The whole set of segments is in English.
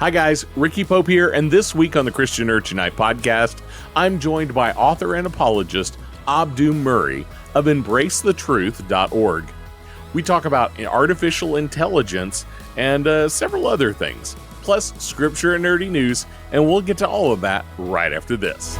Hi guys, Ricky Pope here, and this week on the Christian Nerd Tonight podcast, I'm joined by author and apologist Abdu Murray of embracethetruth.org. We talk about artificial intelligence and several other things, plus scripture and nerdy news, and we'll get to all of that right after this.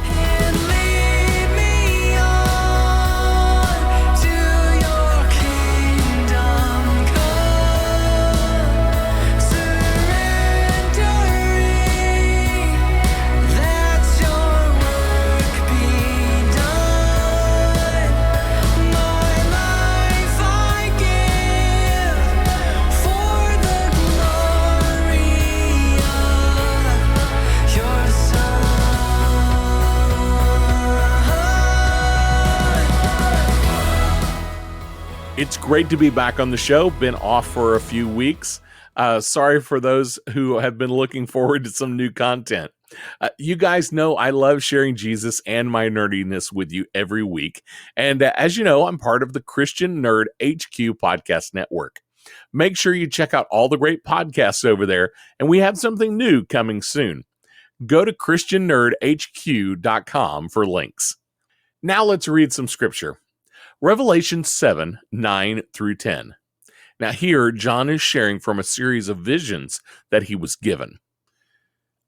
It's great to be back on the show. Been off for a few weeks. Sorry for those who have been looking forward to some new content. You guys know I love sharing Jesus and my nerdiness with you every week. And as you know, I'm part of the Christian Nerd HQ podcast network. Make sure you check out all the great podcasts over there. And we have something new coming soon. Go to christiannerdhq.com for links. Now let's read some scripture. Revelation 7, 9 through 10. Now here, John is sharing from a series of visions that he was given.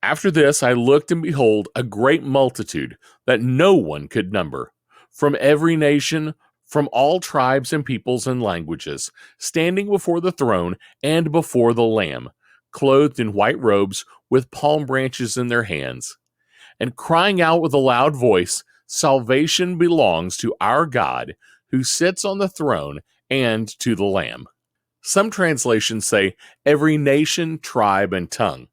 After this, I looked, and behold, a great multitude that no one could number, from every nation, from all tribes and peoples and languages, standing before the throne and before the Lamb, clothed in white robes, with palm branches in their hands, and crying out with a loud voice, "Salvation belongs to our God, who sits on the throne, and to the Lamb." Some translations say every nation, tribe, and tongue.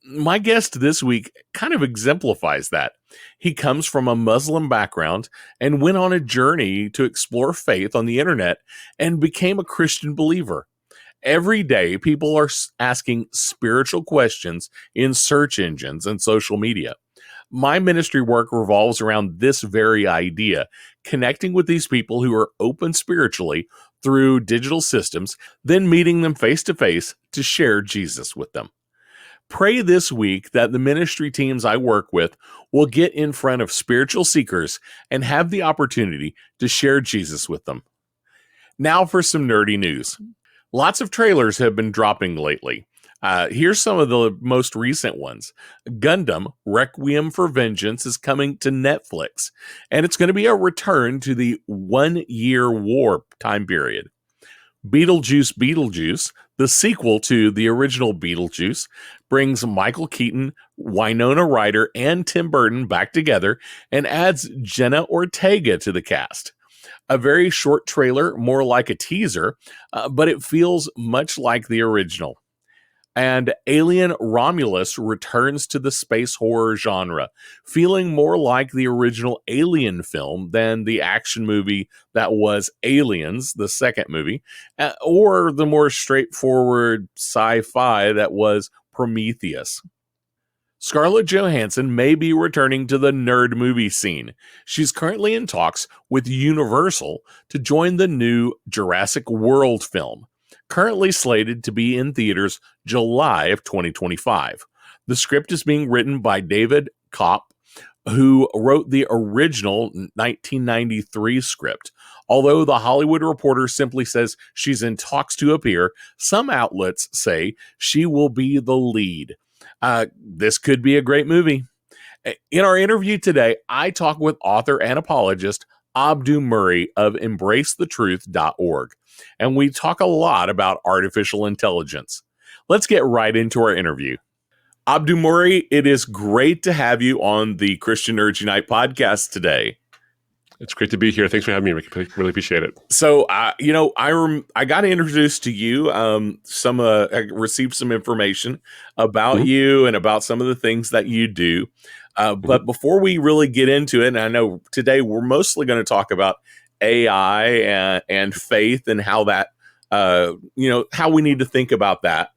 My guest this week kind of exemplifies that. He comes from a Muslim background and went on a journey to explore faith on the internet and became a Christian believer. Every day, people are asking spiritual questions in search engines and social media. My ministry work revolves around this very idea, connecting with these people who are open spiritually through digital systems, then meeting them face to face to share Jesus with them. Pray this week that the ministry teams I work with will get in front of spiritual seekers and have the opportunity to share Jesus with them. Now for some nerdy news. Lots of trailers have been dropping lately. Here's some of the most recent ones. Gundam Requiem for Vengeance is coming to Netflix, and it's going to be a return to the 1-year war time period. Beetlejuice, the sequel to the original Beetlejuice, brings Michael Keaton, Winona Ryder, and Tim Burton back together and adds Jenna Ortega to the cast. A very short trailer, more like a teaser, but it feels much like the original. And Alien Romulus returns to the space horror genre, feeling more like the original Alien film than the action movie that was Aliens, the second movie, or the more straightforward sci-fi that was Prometheus. Scarlett Johansson may be returning to the nerd movie scene. She's currently in talks with Universal to join the new Jurassic World film, currently slated to be in theaters July of 2025. The script is being written by David Kopp, who wrote the original 1993 script. Although The Hollywood Reporter simply says she's in talks to appear, some outlets say she will be the lead. This could be a great movie. In our interview today, I talk with author and apologist Abdu Murray of embracethetruth.org, and we talk a lot about artificial intelligence. Let's get right into our interview. Abdu Murray, it is great to have you on the Christian Nerd Unite podcast today. It's great to be here. Thanks for having me, Ricky. Really appreciate it. So, I got introduced to you. I received some information about you and about some of the things that you do. But before we really get into it, and I know today we're mostly going to talk about AI and faith and how that, how we need to think about that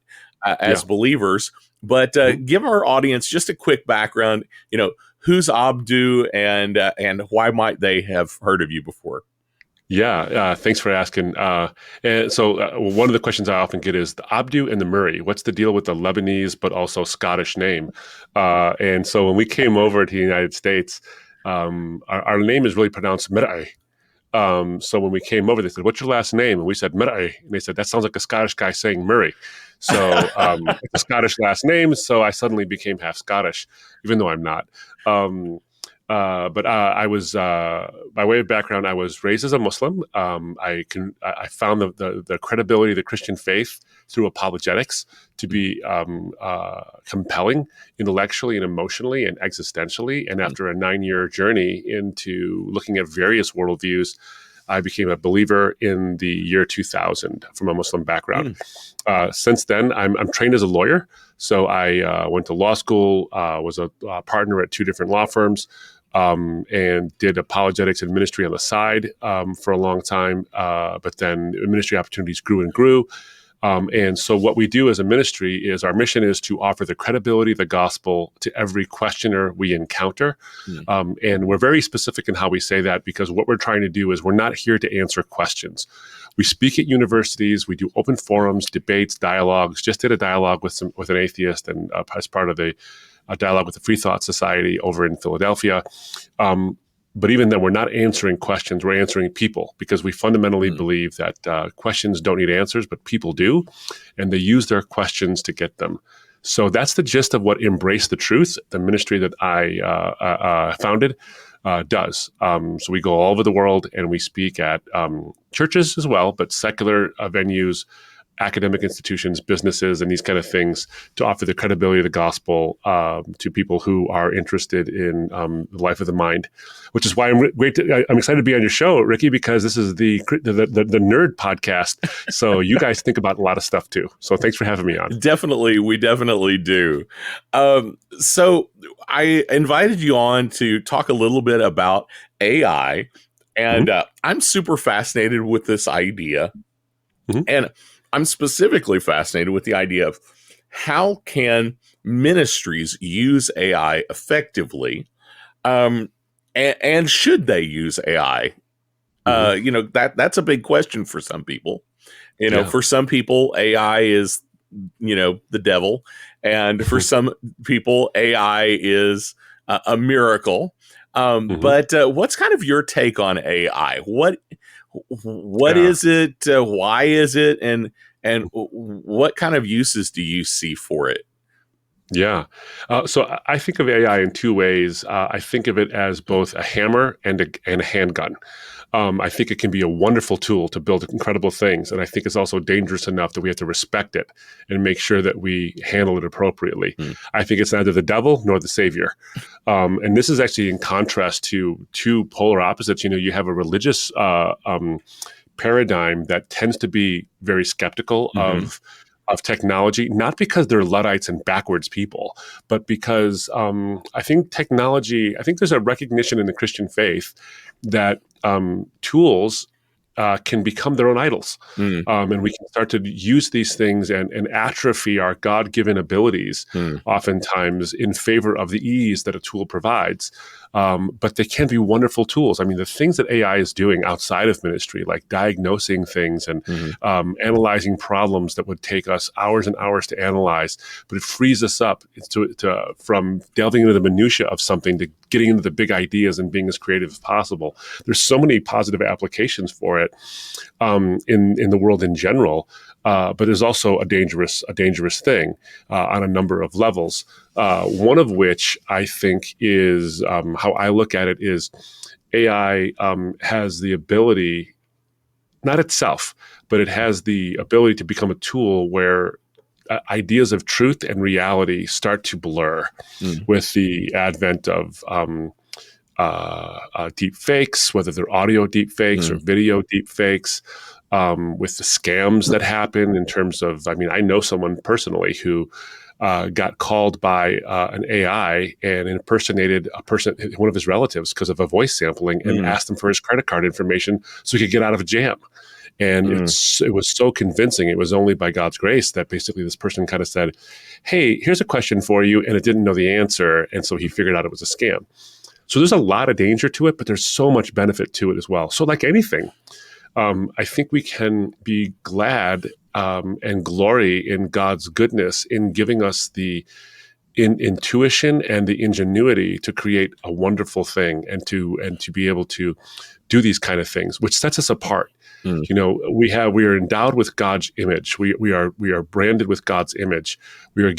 as believers. But give our audience just a quick background. Who's Abdu and why might they have heard of you before? Thanks for asking. And so one of the questions I often get is the Abdu and the Murray. What's the deal with the Lebanese but also Scottish name? And so when we came over to the United States, our name is really pronounced Mori. So when we came over, they said, "What's your last name?" And we said Murray, and they said, "That sounds like a Scottish guy saying Murray." So it's a Scottish last name, so I suddenly became half Scottish, even though I'm not. But I was, by way of background, I was raised as a Muslim. I found the credibility of the Christian faith through apologetics to be compelling intellectually and emotionally and existentially. And after a 9-year journey into looking at various worldviews, I became a believer in the year 2000 from a Muslim background. Since then, I'm trained as a lawyer. So I went to law school, was a partner at 2 different law firms, and did apologetics and ministry on the side for a long time. But then ministry opportunities grew and grew. And so what we do as a ministry is our mission is to offer the credibility of the gospel to every questioner we encounter. And we're very specific in how we say that, because what we're trying to do is we're not here to answer questions. We speak at universities, we do open forums, debates, dialogues. Just did a dialogue with an atheist and as part of a dialogue with the Free Thought Society over in Philadelphia. But even then, we're not answering questions, we're answering people, because we fundamentally believe that questions don't need answers, but people do, and they use their questions to get them. So that's the gist of what Embrace the Truth, the ministry that I founded, does. So we go all over the world and we speak at churches as well, but secular venues, academic institutions, businesses, and these kind of things to offer the credibility of the gospel to people who are interested in the life of the mind, which is why I'm excited to be on your show, Ricky, because this is the nerd podcast. So you guys think about a lot of stuff too. So thanks for having me on. Definitely. We definitely do. So I invited you on to talk a little bit about AI, and I'm super fascinated with this idea. And I'm specifically fascinated with the idea of how can ministries use AI effectively, and should they use AI? That's a big question for some people. For some people, AI is, the devil, and for some people, AI is a miracle. But what's kind of your take on AI? What is it? Why is it? And what kind of uses do you see for it? Yeah. So I think of AI in 2 ways. I think of it as both a hammer and a handgun. I think it can be a wonderful tool to build incredible things. And I think it's also dangerous enough that we have to respect it and make sure that we handle it appropriately. I think it's neither the devil nor the savior. And this is actually in contrast to 2 polar opposites. You have a religious paradigm that tends to be very skeptical of technology, not because they're Luddites and backwards people, but because I think there's a recognition in the Christian faith that tools can become their own idols. And we can start to use these things and atrophy our God-given abilities, oftentimes in favor of the ease that a tool provides. But they can be wonderful tools. I mean, the things that AI is doing outside of ministry, like diagnosing things and analyzing problems that would take us hours and hours to analyze, but it frees us up from delving into the minutia of something to getting into the big ideas and being as creative as possible. There's so many positive applications for it in the world in general. But there's also a dangerous thing on a number of levels. One of which I think is how I look at it is AI has the ability, not itself, but it has the ability to become a tool where ideas of truth and reality start to blur with the advent of deep fakes, whether they're audio deep fakes or video deep fakes. With the scams that happen in terms of, I know someone personally who got called by an AI and impersonated one of his relatives because of a voice sampling and asked him for his credit card information so he could get out of a jam. And it was so convincing. It was only by God's grace that basically this person kind of said, "Hey, here's a question for you," and it didn't know the answer. And so he figured out it was a scam. So there's a lot of danger to it, but there's so much benefit to it as well. So like anything, I think we can be glad and glory in God's goodness in giving us the intuition and the ingenuity to create a wonderful thing and to be able to do these kind of things, which sets us apart. Mm. You know, we are endowed with God's image. We are branded with God's image. We are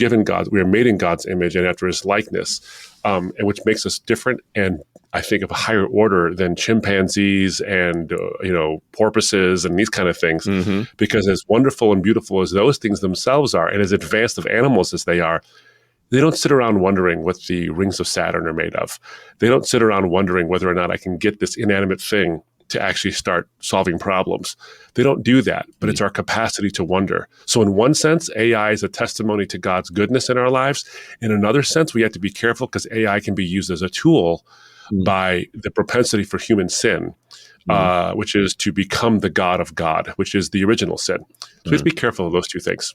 made in God's image and after His likeness, and which makes us different and I think of a higher order than chimpanzees and porpoises and these kind of things. Mm-hmm. Because as wonderful and beautiful as those things themselves are, and as advanced of animals as they are, they don't sit around wondering what the rings of Saturn are made of. They don't sit around wondering whether or not I can get this inanimate thing to actually start solving problems. They don't do that, but it's our capacity to wonder. So in one sense, AI is a testimony to God's goodness in our lives. In another sense, we have to be careful because AI can be used as a tool by the propensity for human sin, which is to become the God of God, which is the original sin. So we have to be careful of those two things.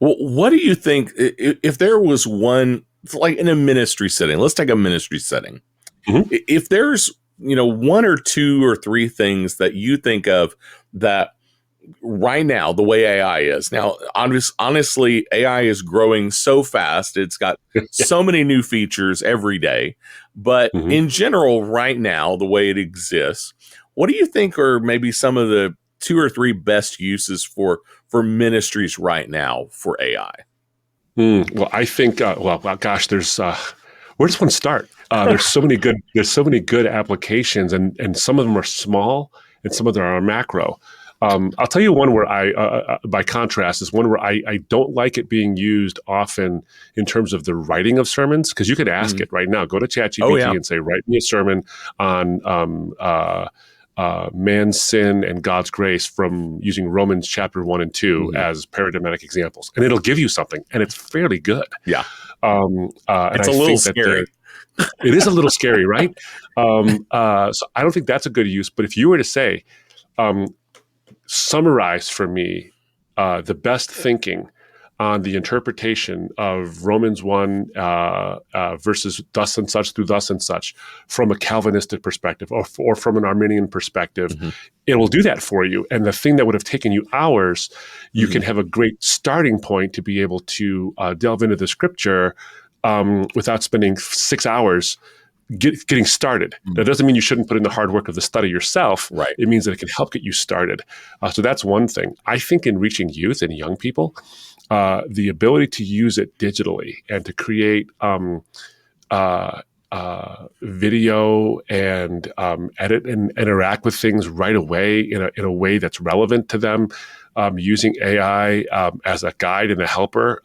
Well, what do you think if there was one, like in a ministry setting? Let's take a ministry setting. Mm-hmm. If there's one or two or three things that you think of that right now, the way AI is now, honestly, AI is growing so fast. It's got so many new features every day. But in general, right now, the way it exists, what do you think are maybe some of the two or three best uses for ministries right now for AI? Well, I think, gosh, there's where does one start? There's so many good applications, and some of them are small, and some of them are macro. I'll tell you one where by contrast, is one where I don't like it being used often in terms of the writing of sermons, because you could ask it right now. Go to ChatGPT and say, write me a sermon on man's sin and God's grace from using Romans chapter 1 and 2 as paradigmatic examples. And it'll give you something, and it's fairly good. Yeah. It's a little scary. It is a little scary, right? So I don't think that's a good use. But if you were to say, summarize for me the best thinking on the interpretation of Romans 1 verses thus and such through thus and such from a Calvinistic perspective or from an Arminian perspective, it will do that for you. And the thing that would have taken you hours, you can have a great starting point to be able to delve into the scripture without spending 6 hours getting started. That doesn't mean you shouldn't put in the hard work of the study yourself. Right. It means that it can help get you started. So that's one thing. I think in reaching youth and young people, the ability to use it digitally and to create video and edit and interact with things right away in a way that's relevant to them, using AI as a guide and a helper,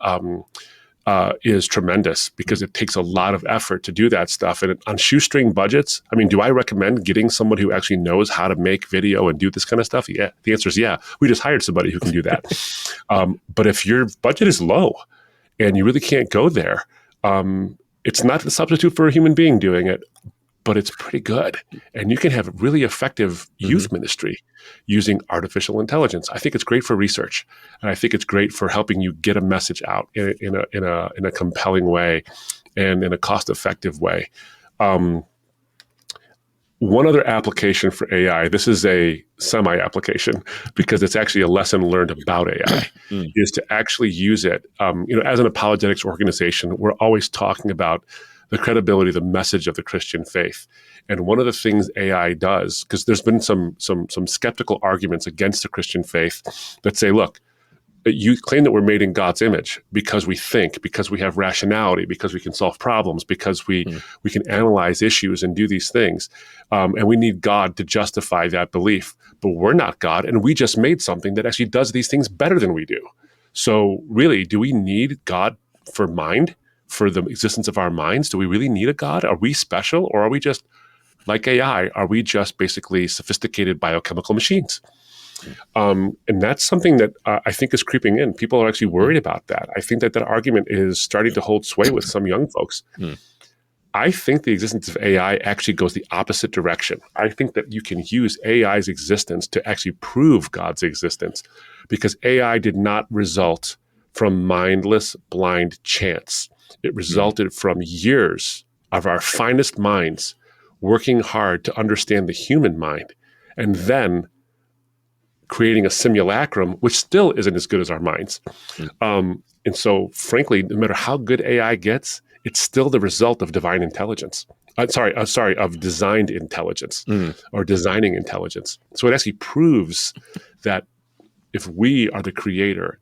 is tremendous, because it takes a lot of effort to do that stuff. And on shoestring budgets, I mean, do I recommend getting someone who actually knows how to make video and do this kind of stuff? Yeah. The answer is yeah. We just hired somebody who can do that. But if your budget is low and you really can't go there, it's not the substitute for a human being doing it, but it's pretty good. And you can have a really effective youth ministry using artificial intelligence. I think it's great for research, and I think it's great for helping you get a message out in a compelling way and in a cost-effective way. One other application for AI, this is a semi-application because it's actually a lesson learned about AI, is to actually use it. As an apologetics organization, we're always talking about the credibility, the message of the Christian faith. And one of the things AI does, because there's been some skeptical arguments against the Christian faith that say, look, you claim that we're made in God's image because we think, because we have rationality, because we can solve problems, because we can analyze issues and do these things. And we need God to justify that belief. But we're not God, and we just made something that actually does these things better than we do. So really, do we need God for mind? For the existence of our minds? Do we really need a God? Are we special, or are we just like AI? Are we just basically sophisticated biochemical machines? And that's something that I think is creeping in. People are actually worried about that. I think that argument is starting to hold sway with some young folks. I think the existence of AI actually goes the opposite direction. I think that you can use AI's existence to actually prove God's existence, because AI did not result from mindless, blind chance. It resulted from years of our finest minds working hard to understand the human mind, and then creating a simulacrum, which still isn't as good as our minds. And so, frankly, no matter how good AI gets, it's still the result of divine intelligence. Of designed intelligence or designing intelligence. So it actually proves that if we are the creator,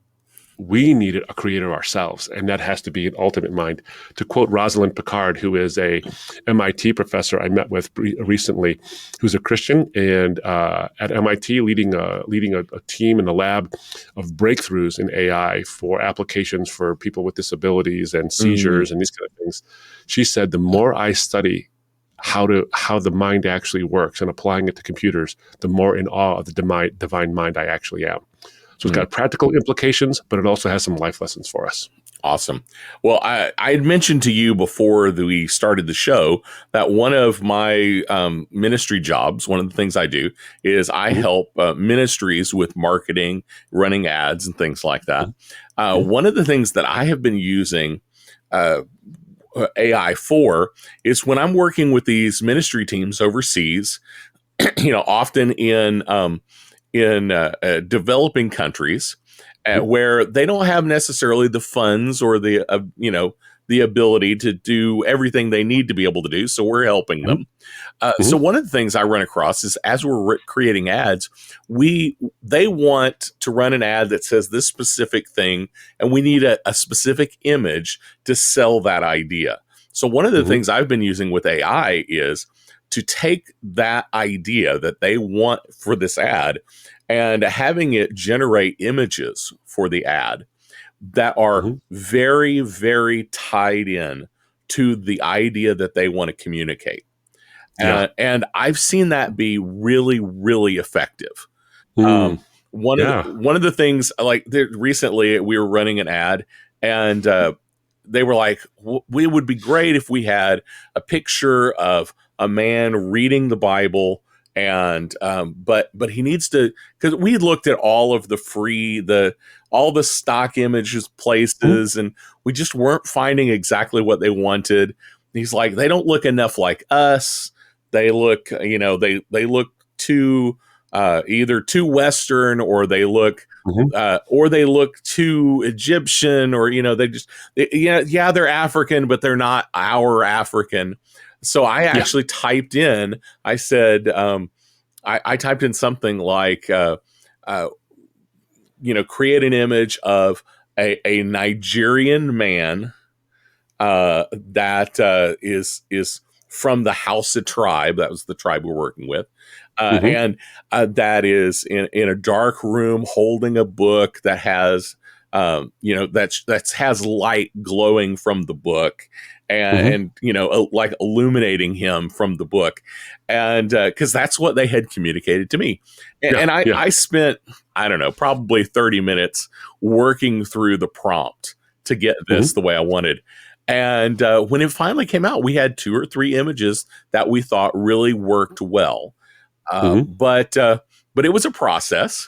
we need a creator ourselves, and that has to be an ultimate mind. To quote Rosalind Picard, who is a MIT professor I met with recently, who's a Christian and at MIT leading a team in the lab of breakthroughs in AI for applications for people with disabilities and seizures and these kind of things. She said, the more I study how the mind actually works and applying it to computers, the more in awe of the divine mind I actually am. So it's got practical implications, but it also has some life lessons for us. Awesome. Well, I had mentioned to you before we started the show that one of my ministry jobs, one of the things I do is I help ministries with marketing, running ads and things like that. One of the things that I have been using AI for is when I'm working with these ministry teams overseas, often in developing countries where they don't have necessarily the funds or the ability to do everything they need to be able to do. So we're helping them. So one of the things I run across is as we're creating ads, they want to run an ad that says this specific thing, and we need a specific image to sell that idea. So one of the things I've been using with AI is to take that idea that they want for this ad and having it generate images for the ad that are very, very tied in to the idea that they want to communicate. And I've seen that be really, really effective. One of the things, like recently we were running an ad, and they were like, "We would be great if we had a picture of a man reading the Bible." And but he needs to, because we looked at all of all the stock images places, and we just weren't finding exactly what they wanted. He's like, they don't look enough like us. They look, they look too either too Western, or they look too Egyptian, or they're African, but they're not our African. So I actually typed in, I said, I typed in something like, create an image of a Nigerian man that is from the Hausa tribe. That was the tribe we're working with. And that is in a dark room holding a book that has, that has light glowing from the book. And like illuminating him from the book, and because that's what they had communicated to me, and I spent, I don't know, probably 30 minutes working through the prompt to get this the way I wanted. And when it finally came out, we had 2 or 3 images that we thought really worked well, but it was a process,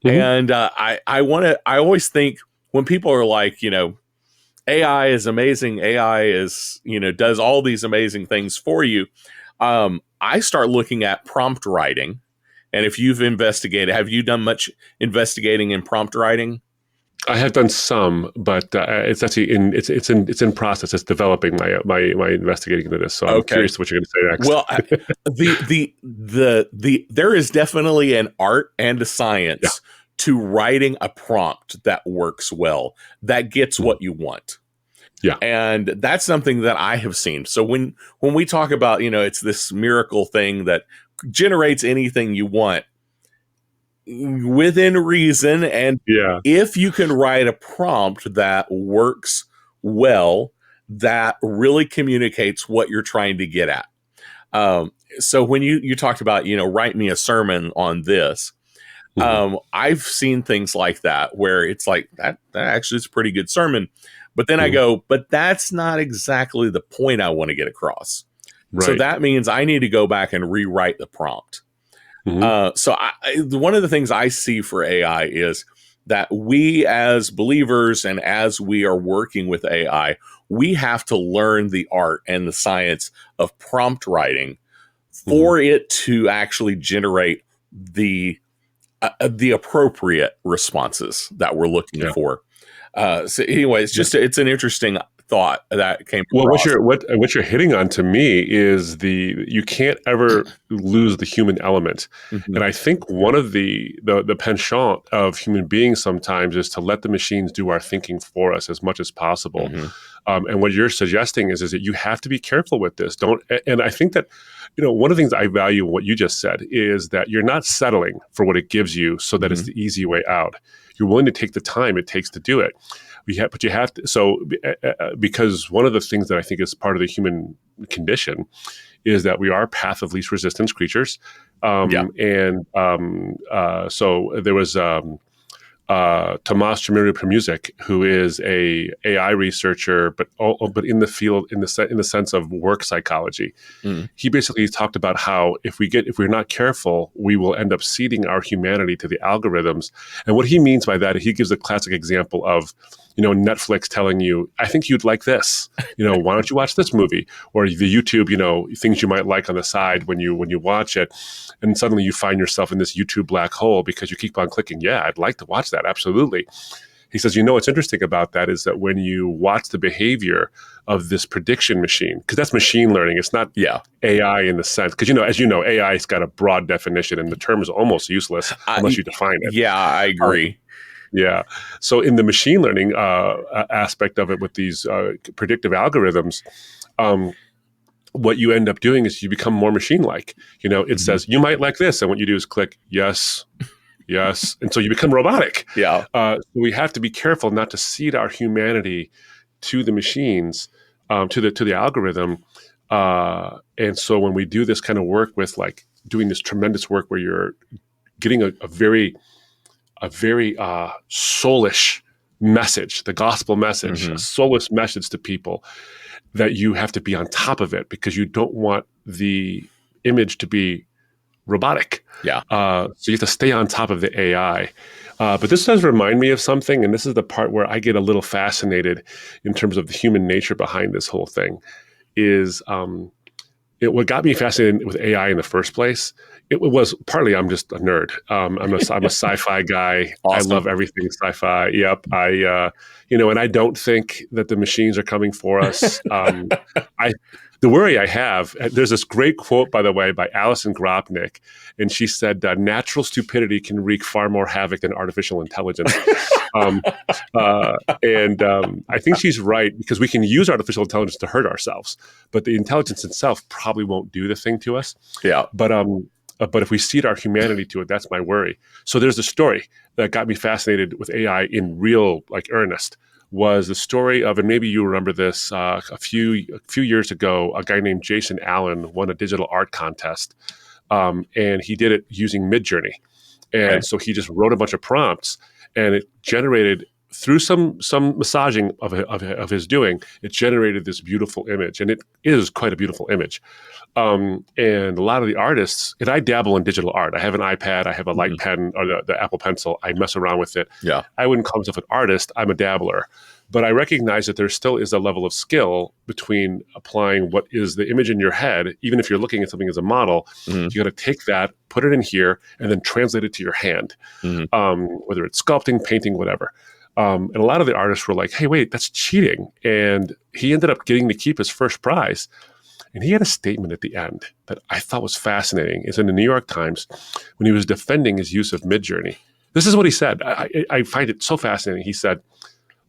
and I always think when people are like, AI is amazing. AI is, does all these amazing things for you. I start looking at prompt writing. And if you've investigated, have you done much investigating in prompt writing? I have done some, but it's actually it's in process. It's developing my investigating into this. So I'm curious what you're going to say next. Well, there is definitely an art and a science to writing a prompt that works well, that gets what you want. Yeah. And that's something that I have seen. So when we talk about, it's this miracle thing that generates anything you want within reason. And if you can write a prompt that works well, that really communicates what you're trying to get at. So when you talked about, write me a sermon on this, I've seen things like that where it's like that actually is a pretty good sermon, but then I go, but that's not exactly the point I want to get across. Right. So that means I need to go back and rewrite the prompt. So one of the things I see for AI is that we as believers and as we are working with AI, we have to learn the art and the science of prompt writing for it to actually generate the appropriate responses that we're looking for. So anyway, it's an interesting thought that came across. What you're hitting on to me is you can't ever lose the human element. And I think one of the penchant of human beings sometimes is to let the machines do our thinking for us as much as possible. And what you're suggesting is that you have to be careful with this. And I think that, one of the things I value in what you just said is that you're not settling for what it gives you so that it's the easy way out. You're willing to take the time it takes to do it. But you have to, because one of the things that I think is part of the human condition is that we are path of least resistance creatures. And so there was Tomas Chmielewicz, who is a AI researcher, but in the field in the sense of work psychology. He basically talked about how if we're not careful, we will end up ceding our humanity to the algorithms. And what he means by that, he gives a classic example of, Netflix telling you, I think you'd like this. Why don't you watch this movie? Or the YouTube, things you might like on the side when you watch it, and suddenly you find yourself in this YouTube black hole because you keep on clicking. Yeah, I'd like to watch that. Absolutely. He says, what's interesting about that is that when you watch the behavior of this prediction machine, because that's machine learning, it's not AI in the sense, because, as AI's got a broad definition and the term is almost useless unless you define it. Yeah, I agree. Yeah. So in the machine learning aspect of it with these predictive algorithms, what you end up doing is you become more machine-like. It says, you might like this. And what you do is click, yes. And so you become robotic. Yeah. We have to be careful not to cede our humanity to the machines, to the algorithm. And so when we do this kind of work with like doing this tremendous work where you're getting a very soulish message, the gospel message, a soulless message to people, that you have to be on top of it because you don't want the image to be robotic. Yeah. So you have to stay on top of the AI. But this does remind me of something, and this is the part where I get a little fascinated in terms of the human nature behind this whole thing, is what got me fascinated with AI in the first place. It was partly I'm just a nerd. I'm a sci-fi guy. Awesome. I love everything sci-fi. Yep. And I don't think that the machines are coming for us. The worry I have, there's this great quote, by the way, by Alison Gropnik, and she said, natural stupidity can wreak far more havoc than artificial intelligence. I think she's right, because we can use artificial intelligence to hurt ourselves, but the intelligence itself probably won't do the thing to us. Yeah. But if we cede our humanity to it, that's my worry. So there's a story that got me fascinated with AI in real, earnest, was the story of, and maybe you remember this, a few years ago, a guy named Jason Allen won a digital art contest, and he did it using Midjourney. And so he just wrote a bunch of prompts, and it generated, through some massaging of his doing, it generated this beautiful image, and it is quite a beautiful image. And a lot of the artists, and I dabble in digital art. I have an iPad, I have a light pen, or the Apple Pencil. I mess around with it. Yeah. I wouldn't call myself an artist. I'm a dabbler. But I recognize that there still is a level of skill between applying what is the image in your head, even if you're looking at something as a model. You got to take that, put it in here, and then translate it to your hand, whether it's sculpting, painting, whatever. And a lot of the artists were like, hey, wait, that's cheating. And he ended up getting to keep his first prize. And he had a statement at the end that I thought was fascinating. It's in the New York Times when he was defending his use of Midjourney. This is what he said. I find it so fascinating. He said,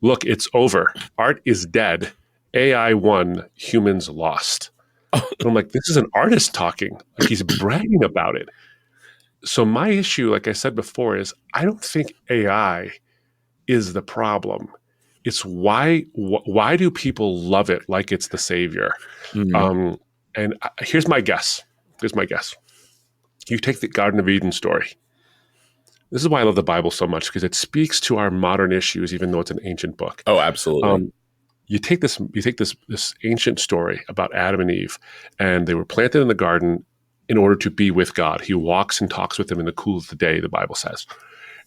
look, it's over. Art is dead. AI won. Humans lost. And I'm like, this is an artist talking. Like, he's bragging about it. So my issue, like I said before, is I don't think AI is the problem. It's why do people love it like it's the savior? And here's my guess. You take the Garden of Eden story. This is why I love the Bible so much, because it speaks to our modern issues, even though it's an ancient book. Oh, absolutely. You take this ancient story about Adam and Eve, and they were planted in the garden in order to be with God. He walks and talks with them in the cool of the day, the Bible says.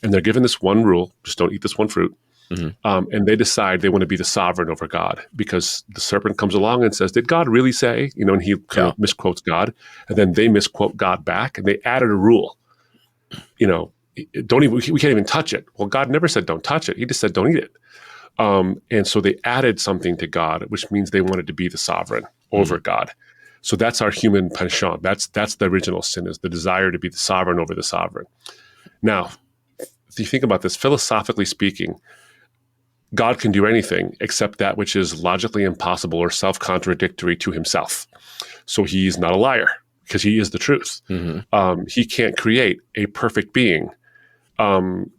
And they're given this one rule: just don't eat this one fruit. And they decide they want to be the sovereign over God, because the serpent comes along and says, did God really say? And he kind of misquotes God, and then they misquote God back, and they added a rule. We can't even touch it. Well, God never said don't touch it. He just said don't eat it. And so they added something to God, which means they wanted to be the sovereign over God. So that's our human penchant. That's the original sin, is the desire to be the sovereign over the sovereign. Now, if you think about this, philosophically speaking, God can do anything except that which is logically impossible or self-contradictory to himself. So he's not a liar, because he is the truth. He can't create a perfect being.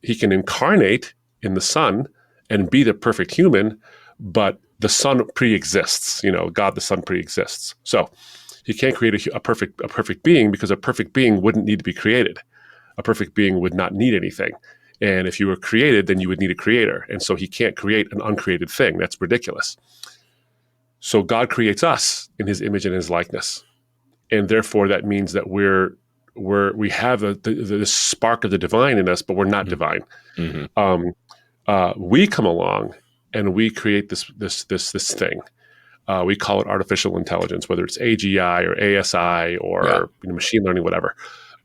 He can incarnate in the Son and be the perfect human, but the Son pre-exists. God the Son pre-exists. So he can't create a perfect being, because a perfect being wouldn't need to be created. A perfect being would not need anything. And if you were created, then you would need a creator. And so he can't create an uncreated thing. That's ridiculous. So God creates us in his image and his likeness. And therefore that means that we have the spark of the divine in us, but we're not divine. We come along and we create this thing. We call it artificial intelligence, whether it's AGI or ASI or machine learning, whatever.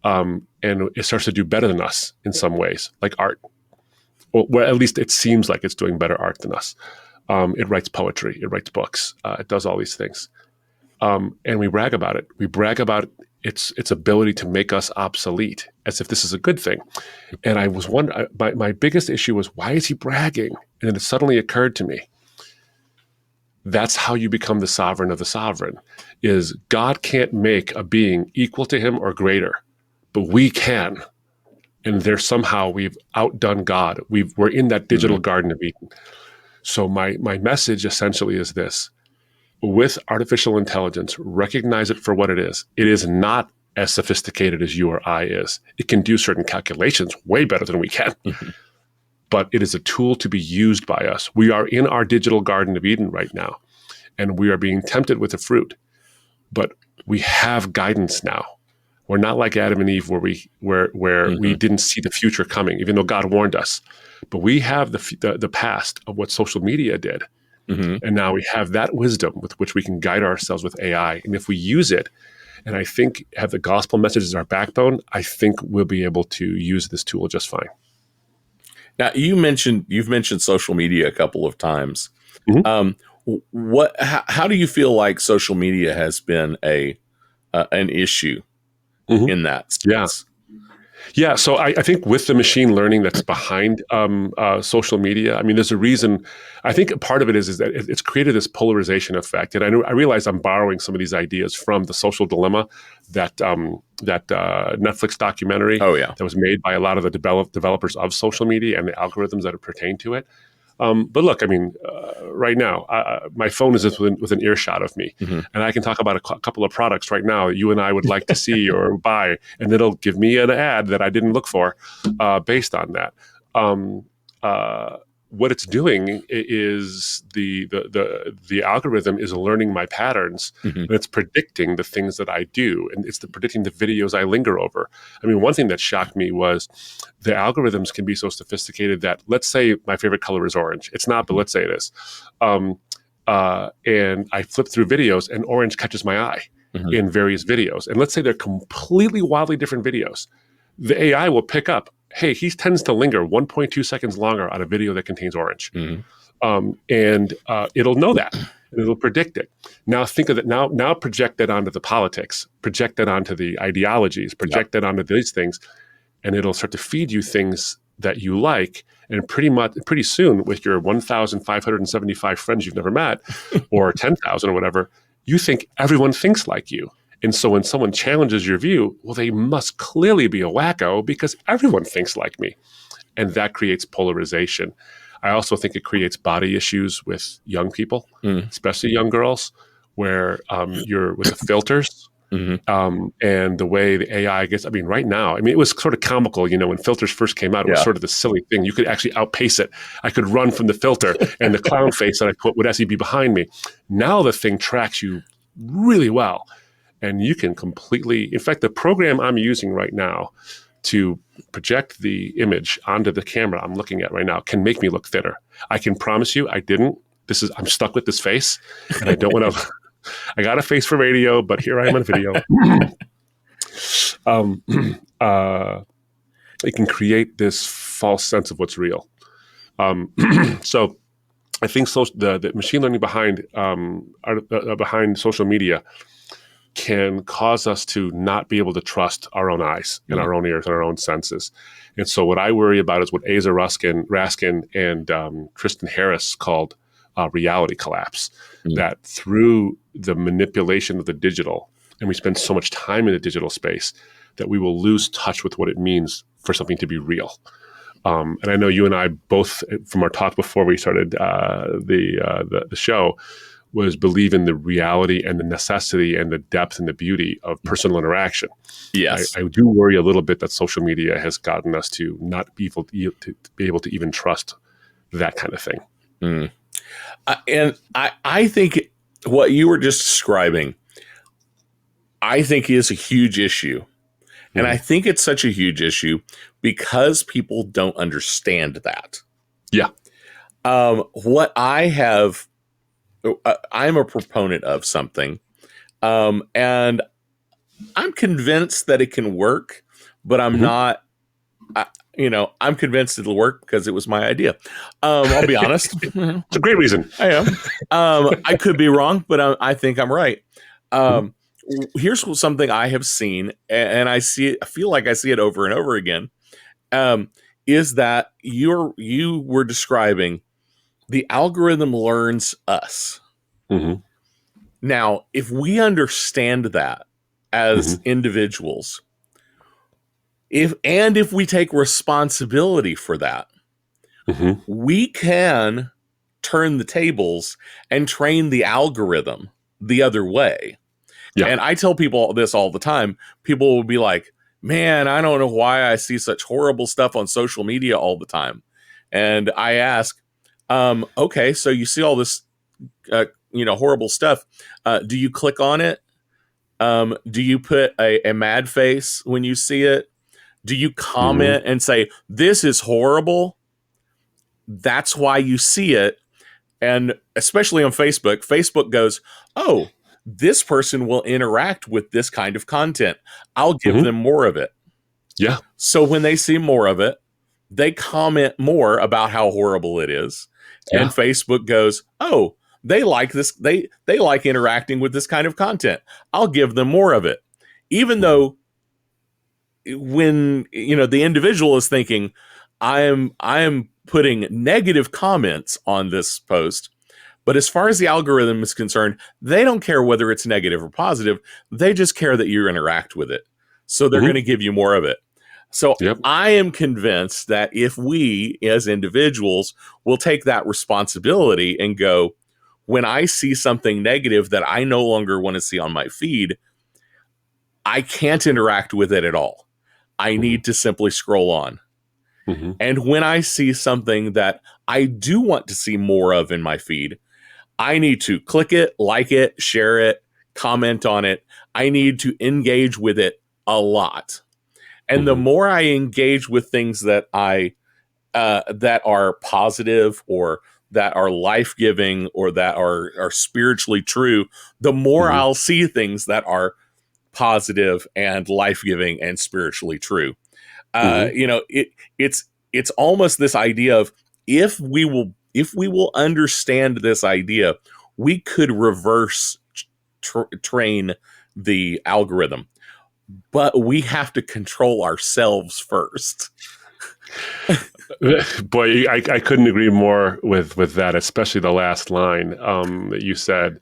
And it starts to do better than us in some ways, like art. Well, at least it seems like it's doing better art than us. It writes poetry, it writes books, it does all these things. And we brag about it. We brag about its ability to make us obsolete, as if this is a good thing. And I was wondering, my biggest issue was, why is he bragging? And then it suddenly occurred to me, that's how you become the sovereign of the sovereign, is God can't make a being equal to him or greater, but we can. And somehow we've outdone God. We're in that digital Garden of Eden. So my message essentially is this: with artificial intelligence, recognize it for what it is. It is not as sophisticated as you or I is. It can do certain calculations way better than we can. But it is a tool to be used by us. We are in our digital Garden of Eden right now, and we are being tempted with the fruit. But we have guidance now. We're not like Adam and Eve, where we didn't see the future coming, even though God warned us. But we have the past of what social media did. And now we have that wisdom with which we can guide ourselves with AI. And if we use it, and I think have the gospel message as our backbone, I think we'll be able to use this tool just fine. Now, you've mentioned social media a couple of times. How do you feel like social media has been an issue in that sense? Yeah. So I think with the machine learning that's behind social media, I mean, there's a reason. I think a part of it is that it's created this polarization effect. And I realize I'm borrowing some of these ideas from The Social Dilemma, that Netflix documentary that was made by a lot of the developers of social media and the algorithms that pertain to it. But look, I mean, right now, my phone is just within earshot of me, and I can talk about a couple of products right now that you and I would like to see or buy, and it'll give me an ad that I didn't look for based on that. What it's doing is the algorithm is learning my patterns, and it's predicting the things that I do, and it's predicting the videos I linger over. I mean, one thing that shocked me was the algorithms can be so sophisticated that, let's say my favorite color is orange. It's not, but let's say it is. And I flip through videos, and orange catches my eye in various videos. And let's say they're completely wildly different videos. The AI will pick up, hey, he tends to linger 1.2 seconds longer on a video that contains orange. And it'll know that, and it'll predict it. Now think of it, now project that onto the politics, project that onto the ideologies, project that onto these things, and it'll start to feed you things that you like. And pretty soon, with your 1,575 friends you've never met, or 10,000 or whatever, you think everyone thinks like you. And so when someone challenges your view, well, they must clearly be a wacko because everyone thinks like me. And that creates polarization. I also think it creates body issues with young people, especially young girls, where you're with the filters and the way the AI gets. I mean, right now, it was sort of comical, when filters first came out, it was sort of the silly thing. You could actually outpace it. I could run from the filter, and the clown face that I put would actually be behind me. Now the thing tracks you really well. And you can completely, in fact, the program I'm using right now to project the image onto the camera I'm looking at right now can make me look thinner. I can promise you I didn't. I'm stuck with this face, and I don't want to. I got a face for radio, but here I am on video. It can create this false sense of what's real. So I think the machine learning behind social media can cause us to not be able to trust our own eyes and our own ears and our own senses. And so what I worry about is what Asa Raskin and Tristan Harris called reality collapse, that through the manipulation of the digital, and we spend so much time in the digital space, that we will lose touch with what it means for something to be real. And I know you and I both, from our talk before we started the show, was believe in the reality and the necessity and the depth and the beauty of personal interaction. Yes. I do worry a little bit that social media has gotten us to not be able to even trust that kind of thing. And I think what you were just describing, I think is a huge issue. And I think it's such a huge issue because people don't understand that. Yeah. What I'm a proponent of something, and I'm convinced that it can work, but I'm not, I'm convinced it'll work because it was my idea. I'll be honest. It's a great reason. I am. I could be wrong, but I think I'm right. Here's something I have seen, and I feel like I see it over and over again, is that you were describing the algorithm learns us. Now, if we understand that as individuals, if we take responsibility for that, we can turn the tables and train the algorithm the other way. Yeah. And I tell people this all the time. People will be like, man, I don't know why I see such horrible stuff on social media all the time. And I ask, okay, so you see all this, horrible stuff. Do you click on it? Do you put a mad face when you see it? Do you comment and say, this is horrible? That's why you see it. And especially on Facebook, Facebook goes, oh, this person will interact with this kind of content. I'll give them more of it. Yeah. So when they see more of it, they comment more about how horrible it is. Yeah. And Facebook goes, oh, they like this. They like interacting with this kind of content. I'll give them more of it. Even though when, the individual is thinking, I am putting negative comments on this post. But as far as the algorithm is concerned, they don't care whether it's negative or positive. They just care that you interact with it. So they're going to give you more of it. So I am convinced that if we as individuals will take that responsibility and go, when I see something negative that I no longer want to see on my feed, I can't interact with it at all. I need to simply scroll on. And when I see something that I do want to see more of in my feed, I need to click it, like it, share it, comment on it. I need to engage with it a lot. And the more I engage with things that that are positive or that are life-giving or that are spiritually true, the more I'll see things that are positive and life-giving and spiritually true. It's almost this idea of if we will understand this idea, we could reverse train the algorithm, but we have to control ourselves first. Boy, I couldn't agree more with that, especially the last line that you said.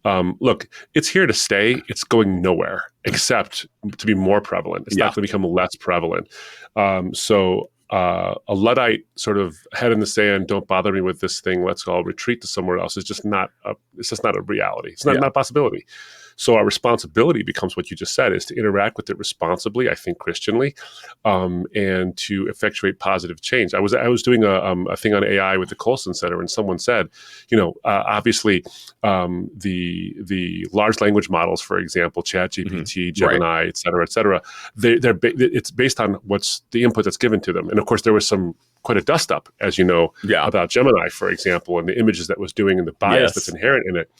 Look, it's here to stay. It's going nowhere except to be more prevalent. It's not going to become less prevalent. So a Luddite sort of head in the sand, don't bother me with this thing, let's all retreat to somewhere else, it's just not a reality. It's not a possibility. So our responsibility becomes what you just said, is to interact with it responsibly, I think Christianly, and to effectuate positive change. I was doing a thing on AI with the Colson Center, and someone said, obviously, the large language models, for example, ChatGPT, Gemini, et cetera, it's based on what's the input that's given to them. And of course, there was quite a dust up, as you know, about Gemini, for example, and the images that was doing and the bias that's inherent in it.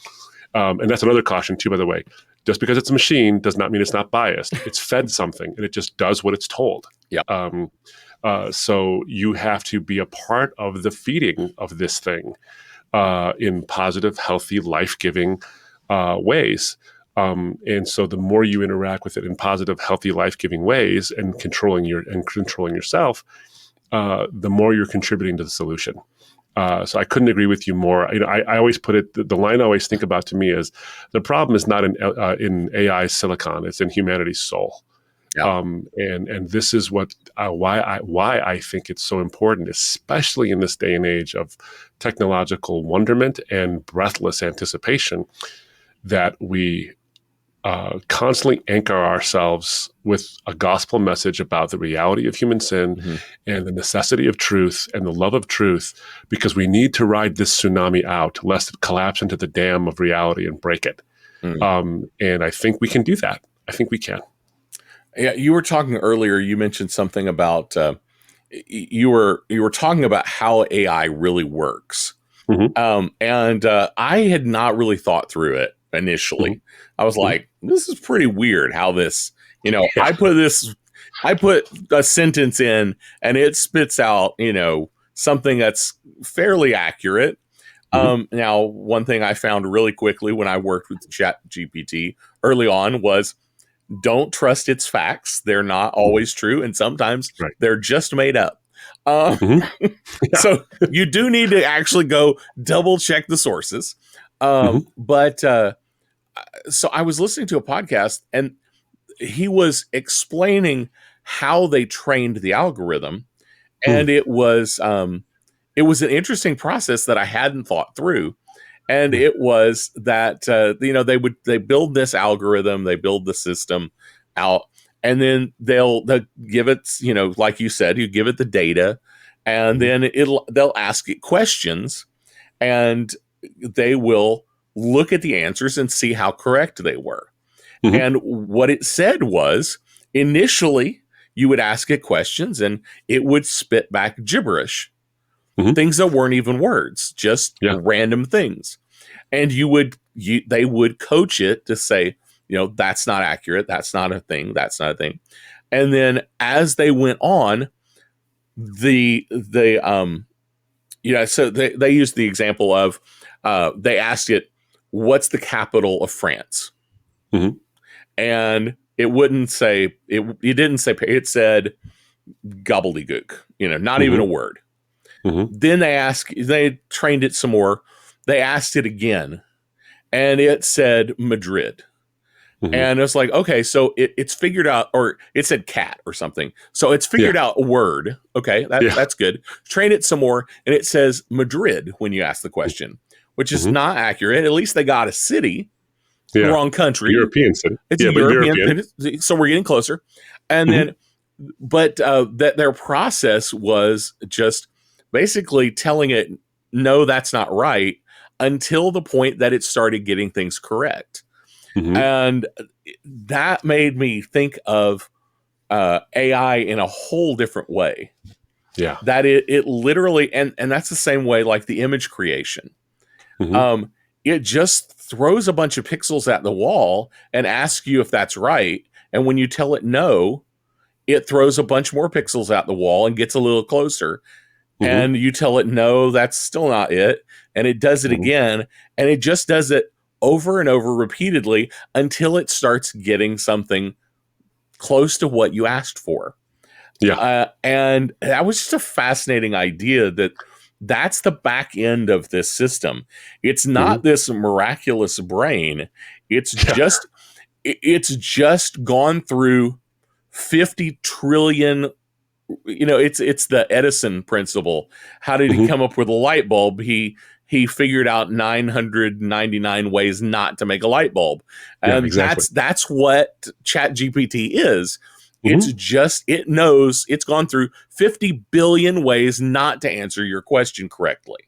And that's another caution too, by the way. Just because it's a machine does not mean it's not biased. It's fed something and it just does what it's told. So you have to be a part of the feeding of this thing in positive, healthy, life-giving ways. And so the more you interact with it in positive, healthy, life-giving ways and controlling yourself, the more you're contributing to the solution. So I couldn't agree with you more. I always put it, the line I always think about to me is the problem is not in AI silicon, it's in humanity's soul. And this is why I think it's so important, especially in this day and age of technological wonderment and breathless anticipation, that we constantly anchor ourselves with a gospel message about the reality of human sin and the necessity of truth and the love of truth, because we need to ride this tsunami out lest it collapse into the dam of reality and break it. And I think we can do that. I think we can. Yeah, you were talking earlier. You mentioned something about you were talking about how AI really works, and I had not really thought through it initially. I was like, this is pretty weird how this, I put a sentence in and it spits out, something that's fairly accurate. Now, one thing I found really quickly when I worked with ChatGPT early on was, don't trust its facts. They're not always true. And sometimes they're just made up. So you do need to actually go double check the sources. But so I was listening to a podcast and he was explaining how they trained the algorithm. And it was an interesting process that I hadn't thought through. And it was that, they build this algorithm, they build the system out, and then they'll give it, like you said, you give it the data, and then they'll ask it questions, and they will look at the answers and see how correct they were. And what it said was, initially, you would ask it questions, and it would spit back gibberish. Things that weren't even words, just random things. And they would coach it to say, that's not accurate. That's not a thing. That's not a thing. And then as they went on, so they used the example of, they asked it, what's the capital of France? And it wouldn't say, it didn't say, it said gobbledygook, not even a word. Then they trained it some more. They asked it again, and it said Madrid. And it's like, okay, so it's figured out, or it said cat or something. So it's figured out a word. Okay, that's good. Train it some more, and it says Madrid when you ask the question, which is not accurate. At least they got a city, wrong country. European city. It's a European. So we're getting closer. And then, but that their process was just basically telling it, no, that's not right, until the point that it started getting things correct. And that made me think of AI in a whole different way. That it literally, and that's the same way like the image creation. It just throws a bunch of pixels at the wall and asks you if that's right. And when you tell it no, it throws a bunch more pixels at the wall and gets a little closer. And you tell it, no, that's still not it. And it does it again. And it just does it over and over repeatedly until it starts getting something close to what you asked for. And that was just a fascinating idea that's the back end of this system. It's not this miraculous brain. It's just gone through 50 trillion. It's the Edison principle. How did he come up with a light bulb? He he figured out 999 ways not to make a light bulb. Yeah, And exactly. that's what ChatGPT is. Mhm. It knows it's gone through 50 billion ways not to answer your question correctly.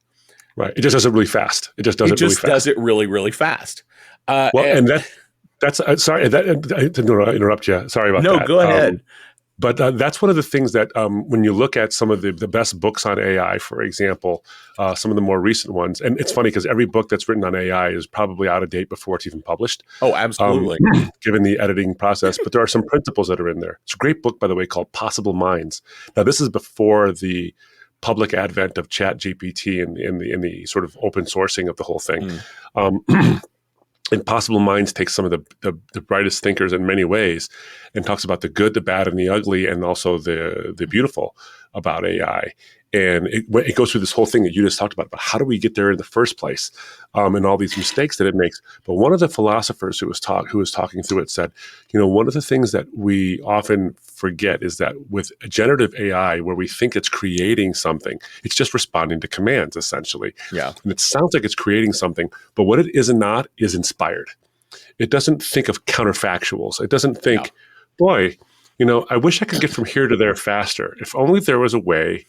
Right. It just does it really fast. It just does It it really just fast. does it really, really fast. Well, and that's sorry that I didn't interrupt you. Sorry about no, that. go ahead. But that's one of the things that when you look at some of the best books on AI, for example, some of the more recent ones, and it's funny because every book that's written on AI is probably out of date before it's even published. Oh, absolutely. Given the editing process, but there are some principles that are in there. It's a great book, by the way, called Possible Minds. Now, this is before the public advent of ChatGPT and in the sort of open sourcing of the whole thing. And Possible Minds takes some of the brightest thinkers in many ways and talks about the good, the bad, and the ugly, and also the beautiful about AI. And it goes through this whole thing that you just talked about how do we get there in the first place, and all these mistakes that it makes. But one of the philosophers who was talking through it said, one of the things that we often forget is that with generative AI, where we think it's creating something, it's just responding to commands, essentially. Yeah. And it sounds like it's creating something, but what it is not is inspired. It doesn't think of counterfactuals. It doesn't think, boy, I wish I could get from here to there faster. If only there was a way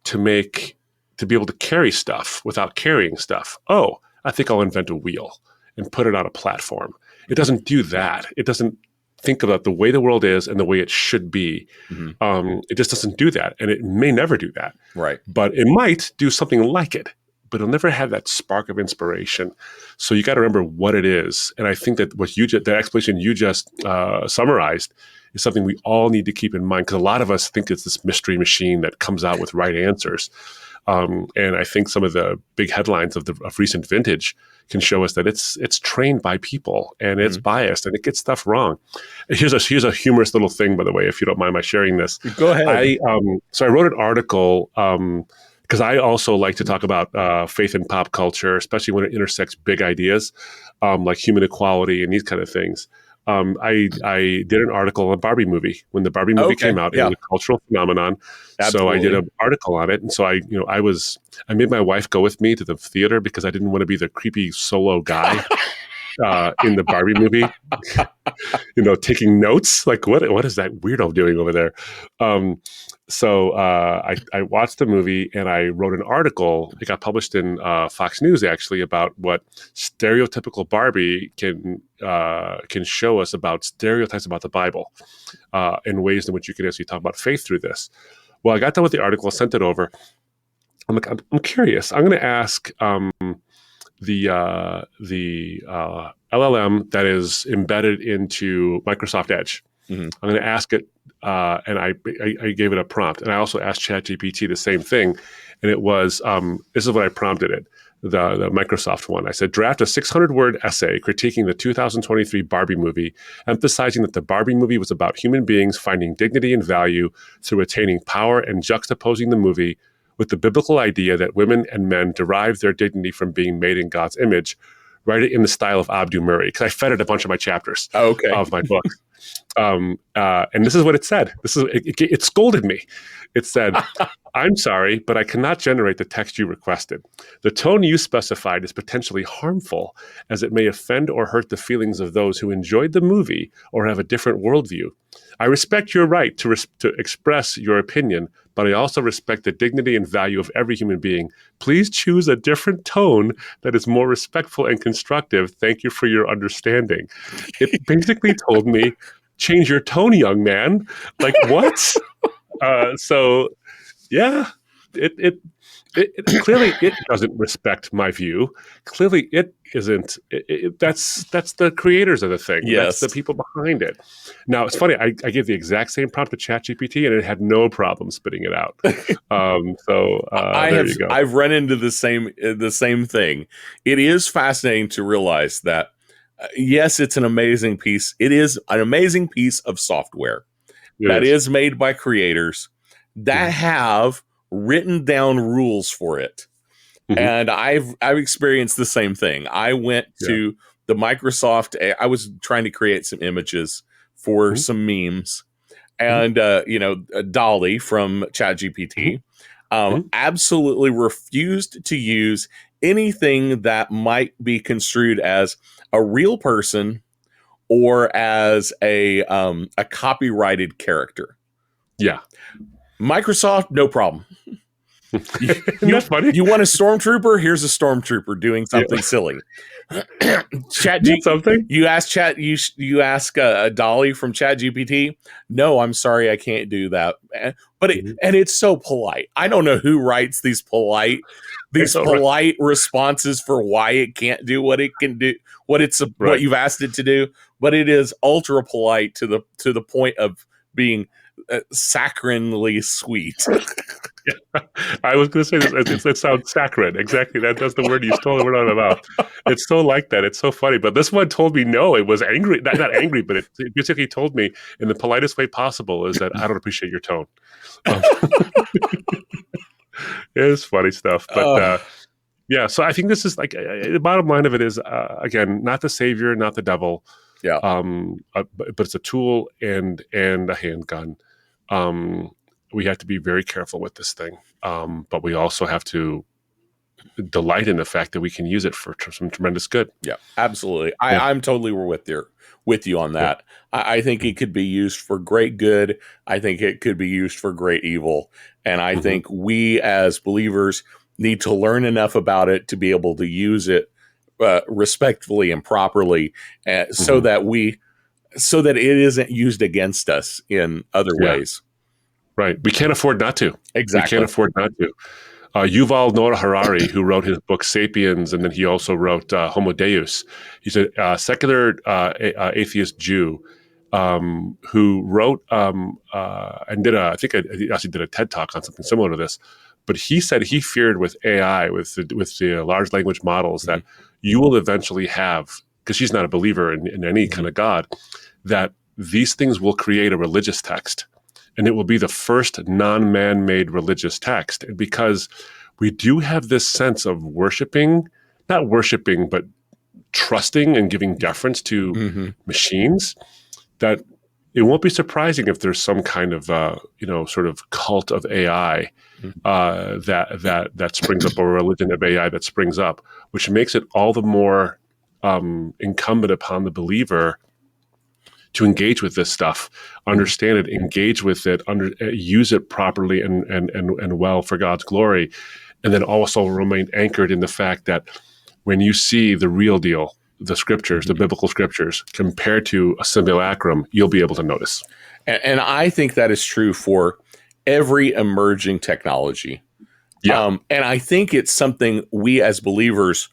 to be able to carry stuff without carrying stuff. Oh, I think I'll invent a wheel and put it on a platform. It doesn't do that. It doesn't think about the way the world is and the way it should be. It just doesn't do that. And it may never do that. Right. But it might do something like it, but it'll never have that spark of inspiration. So you got to remember what it is. And I think that the explanation you just summarized is something we all need to keep in mind, because a lot of us think it's this mystery machine that comes out with right answers. And I think some of the big headlines of recent vintage can show us that it's trained by people and it's biased and it gets stuff wrong. Here's a humorous little thing, by the way, if you don't mind my sharing this. Go ahead. So I wrote an article because I also like to talk about faith in pop culture, especially when it intersects big ideas like human equality and these kind of things. I did an article on a Barbie movie. When the Barbie movie came out, it was a cultural phenomenon. Absolutely. So I did an article on it. And so I made my wife go with me to the theater because I didn't want to be the creepy solo guy in the Barbie movie, taking notes. Like, what is that weirdo doing over there? So I watched the movie and I wrote an article. It got published in Fox News, actually, about what stereotypical Barbie can show us about stereotypes about the Bible and ways in which you can actually talk about faith through this. Well, I got done with the article, sent it over. I'm like, I'm curious. I'm going to ask the LLM that is embedded into Microsoft Edge. I'm going to ask it, and I gave it a prompt, and I also asked ChatGPT the same thing, and it was this is what I prompted it, the Microsoft one. I said, draft a 600-word essay critiquing the 2023 Barbie movie, emphasizing that the Barbie movie was about human beings finding dignity and value through attaining power, and juxtaposing the movie with the biblical idea that women and men derive their dignity from being made in God's image. Write it in the style of Abdu Murray, because I fed it a bunch of my chapters of my book. And this is what it said. It scolded me. It said, I'm sorry, but I cannot generate the text you requested. The tone you specified is potentially harmful, as it may offend or hurt the feelings of those who enjoyed the movie or have a different worldview. I respect your right to express your opinion, but I also respect the dignity and value of every human being. Please choose a different tone that is more respectful and constructive. Thank you for your understanding. It basically told me, change your tone, young man. Like, what? So, yeah, it clearly it doesn't respect my view. Clearly, it isn't. That's the creators of the thing. Yes. That's the people behind it. Now, it's funny. I gave the exact same prompt to ChatGPT, and it had no problem spitting it out. There you go. I've run into the same thing. It is fascinating to realize that yes, it's an amazing piece. It is an amazing piece of software that is made by creators that have written down rules for it. And I've experienced the same thing. I went to the Microsoft. I was trying to create some images for some memes, and Dolly from ChatGPT absolutely refused to use anything that might be construed as a real person or as a copyrighted character. Yeah. Microsoft, no problem. Isn't that funny? You want a stormtrooper? Here's a stormtrooper doing something silly. Something? You ask a Dolly from ChatGPT. No, I'm sorry, I can't do that. But it's so polite. I don't know who writes these polite responses for why it can't do what it can do, what you've asked it to do. But it is ultra polite to the point of being saccharinely sweet. I was going to say this. It sounds saccharine. Exactly. That's the word. You stole the word out of my mouth. It's so like that. It's so funny. But this one told me no. It was angry. Not angry, but it basically told me in the politest way possible is that I don't appreciate your tone. It's funny stuff. But yeah, so I think this is like the bottom line of it is, again, not the savior, not the devil. Yeah. But it's a tool and a handgun. We have to be very careful with this thing. But we also have to delight in the fact that we can use it for some tremendous good. Yeah, absolutely. I'm totally with you on that. Yeah. I think it could be used for great good. I think it could be used for great evil. And I think we as believers need to learn enough about it to be able to use it respectfully and properly so that it isn't used against us in other ways. Right. We can't afford not to. Exactly. We can't afford not to. Yuval Noah Harari, who wrote his book *Sapiens*, and then he also wrote *Homo Deus*. He's a secular atheist Jew who wrote and did he actually did a TED Talk on something similar to this. But he said he feared with AI, with the large language models, that you will eventually have, because he's not a believer in any kind of God, that these things will create a religious text. And it will be the first non-man-made religious text, because we do have this sense of not worshiping, but trusting and giving deference to machines, that it won't be surprising if there's some kind of, sort of cult of AI that springs up, or a religion of AI that springs up, which makes it all the more incumbent upon the believer to engage with this stuff, understand it, engage with it, use it properly and well for God's glory, and then also remain anchored in the fact that when you see the real deal, the scriptures, the biblical scriptures, compared to a simulacrum, you'll be able to notice. And I think that is true for every emerging technology. Yeah. And I think it's something we as believers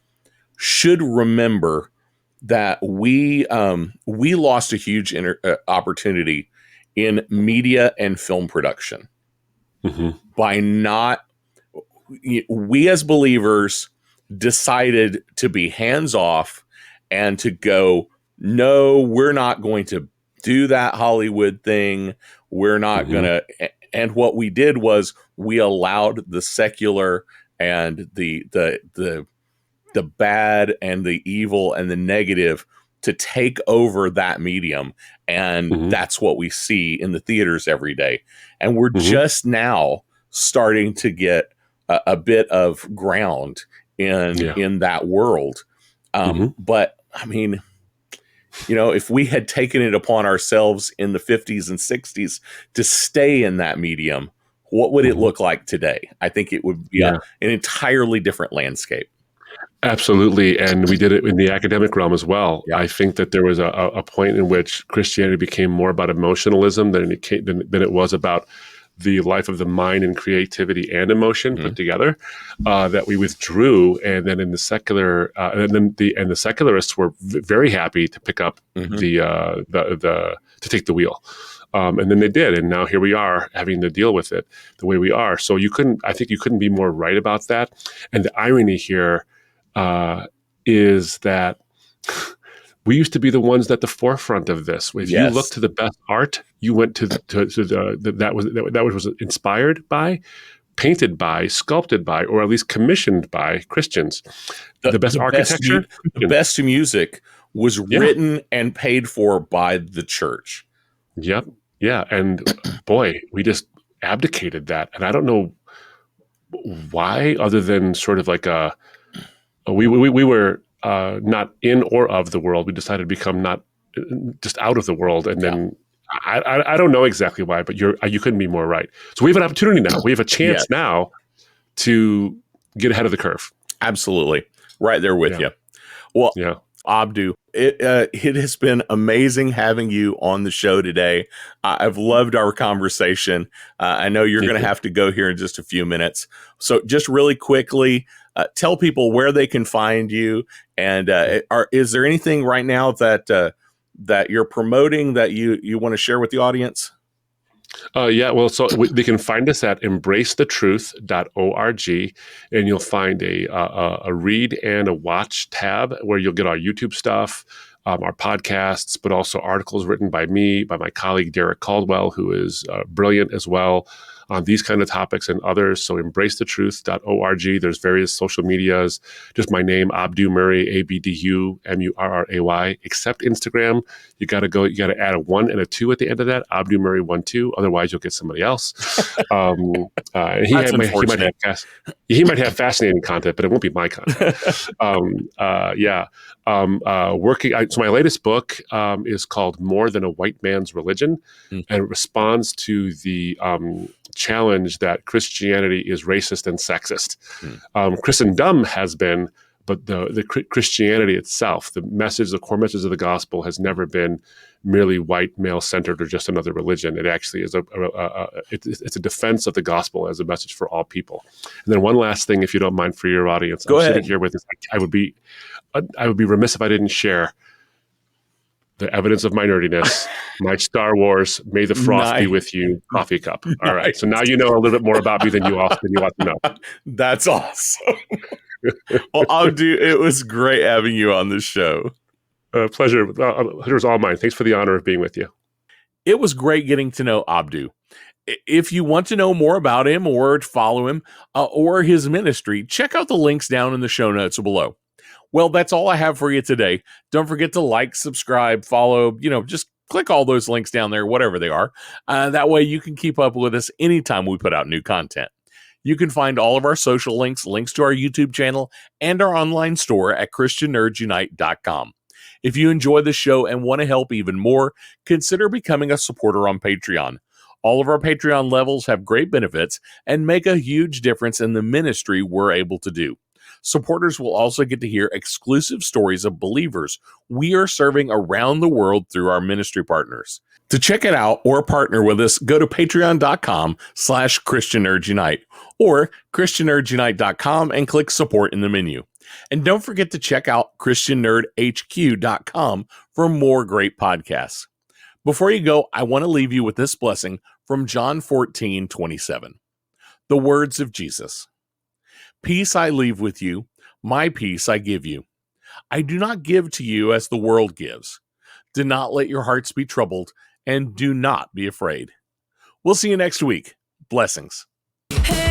should remember, that we lost a huge opportunity in media and film production by we as believers decided to be hands off and to go, no, we're not going to do that Hollywood thing. We're not going to. And what we did was we allowed the secular and the bad and the evil and the negative to take over that medium. And that's what we see in the theaters every day. And we're just now starting to get a bit of ground in that world. But I mean, if we had taken it upon ourselves in the 50s and 60s to stay in that medium, what would it look like today? I think it would be an entirely different landscape. Absolutely. And we did it in the academic realm as well. Yeah. I think that there was a point in which Christianity became more about emotionalism than it was about the life of the mind and creativity and emotion put together, that we withdrew. And then in the secular, the secularists were very happy to pick up to take the wheel. And then they did. And now here we are having to deal with it the way we are. So I think you couldn't be more right about that. And the irony here is that we used to be the ones at the forefront of this. If you look to the best art, you went to that was inspired by, painted by, sculpted by, or at least commissioned by Christians. The best architecture, the best music was written and paid for by the church. Yep. Yeah. And boy, we just abdicated that. And I don't know why, other than sort of like we were not in or of the world. We decided to become not just out of the world, and then I don't know exactly why, but you couldn't be more right. So we have an opportunity now. We have a chance now to get ahead of the curve. Absolutely, right there with you. Well, Abdu, it has been amazing having you on the show today. I've loved our conversation. I know you're going to have to go here in just a few minutes. So just really quickly, tell people where they can find you. And is there anything right now that you're promoting that you want to share with the audience? So they can find us at embracethetruth.org, and you'll find a read and a watch tab where you'll get our YouTube stuff, our podcasts, but also articles written by me, by my colleague Derek Caldwell, who is brilliant as well on these kind of topics and others. So embracethetruth.org. There's various social medias. Just my name, Abdu Murray, AbduMurray, except Instagram. You got to add a 1 and a 2 at the end of that, Abdu Murray 12. Otherwise, you'll get somebody else. He might have fascinating content, but it won't be my content. So my latest book is called More Than a White Man's Religion, and it responds to the challenge that Christianity is racist and sexist. Christendom has been, but the Christianity itself, the core message of the gospel has never been merely white, male-centered, or just another religion. It actually is it's a defense of the gospel as a message for all people. And then one last thing, if you don't mind, for your audience, Go ahead. Sitting here with this, I would be remiss if I didn't share the evidence of my nerdiness, my Star Wars, may the frost be with you, coffee cup. All right. So now you know a little bit more about me than you ought to know. That's awesome. Well, Abdu, it was great having you on the show. Pleasure. It was all mine. Thanks for the honor of being with you. It was great getting to know Abdu. If you want to know more about him or to follow him or his ministry, check out the links down in the show notes below. Well, that's all I have for you today. Don't forget to like, subscribe, follow, just click all those links down there, whatever they are. That way you can keep up with us anytime we put out new content. You can find all of our social links to our YouTube channel, and our online store at ChristianNerdsUnite.com. If you enjoy the show and want to help even more, consider becoming a supporter on Patreon. All of our Patreon levels have great benefits and make a huge difference in the ministry we're able to do. Supporters will also get to hear exclusive stories of believers we are serving around the world through our ministry partners. To check it out or partner with us, go to patreon.com/ChristianNerdsUnite or ChristianNerdsUnite.com and click support in the menu. And don't forget to check out ChristianNerdHQ.com for more great podcasts. Before you go, I want to leave you with this blessing from John 14:27. The words of Jesus. Peace I leave with you, my peace I give you. I do not give to you as the world gives. Do not let your hearts be troubled, and do not be afraid. We'll see you next week. Blessings. Hey.